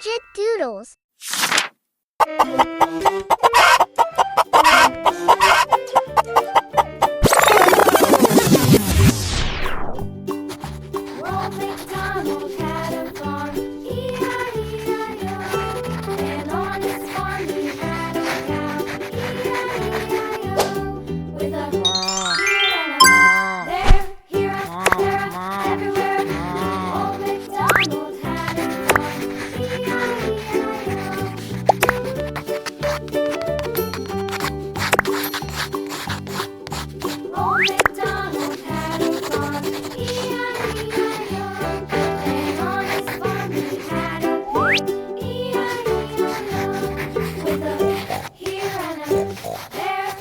Gadget Doodles. Old MacDonald had a farm, E-I-E-I-O. And on his farm he had a cow, E-I-E-I-O. With a here and a there, everywhere. Old MacDonald had a farm, E-I-E-I-O. Old MacDonald had a farm, E-I-E-I-O. And on his farm he had a pig, E-I-E-I-O. With a here and a there,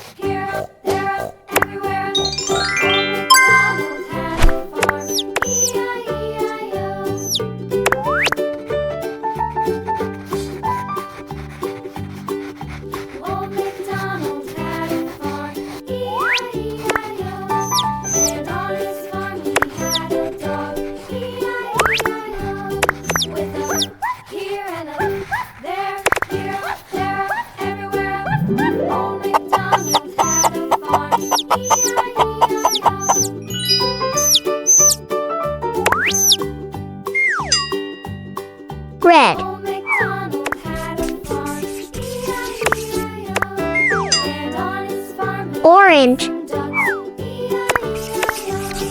everywhere. Old MacDonald had a farm, E-I-E-I-O. Old MacDonald had a farm, E-I-E-I-O. And on his farm he had a dog, E-I-E-I-O. With a here and a there, everywhere. Old MacDonald had a farm, E-I-E-I-O. Red, Old MacDonald had a farm, E-I-E-I-O. And on his farm he orange, had ducks, E-I-E-I-O.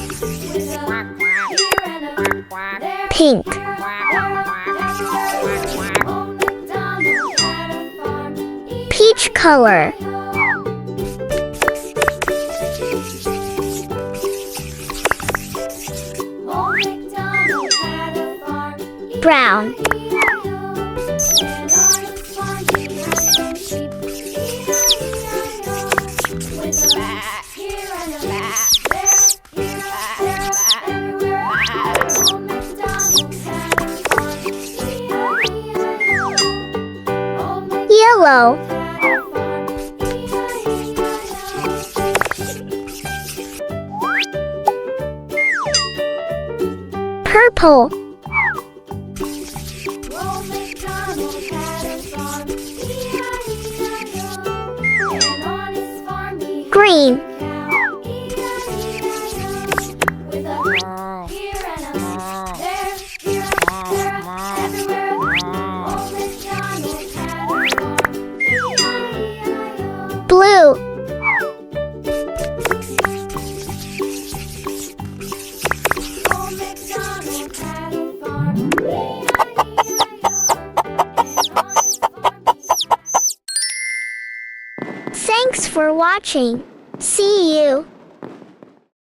With a here and a there, pink, everywhere. Old MacDonald had a farm, peach color, E-I-E-I-O. Old MacDonald had a farm, brown, E-I-E-I-O. And on his farm he had some sheep, E-I-E-I-O. With a here and a there, everywhere. Old MacDonald had a farm, E-I-E-I-O. Old MacDonald yellow, had a farm, E-I-E-I-O. purple, Old MacDonald had a farm, E-I-E-I-O. And on his farm he had green, a cow, E-I-E-I-O. With a here and a there, everywhere. Old MacDonald had a farm, E-I-E-I-O. blue, Old MacDonald had a farm, E-I-E-I-O. And on his farm he had Thanks for watching. See you.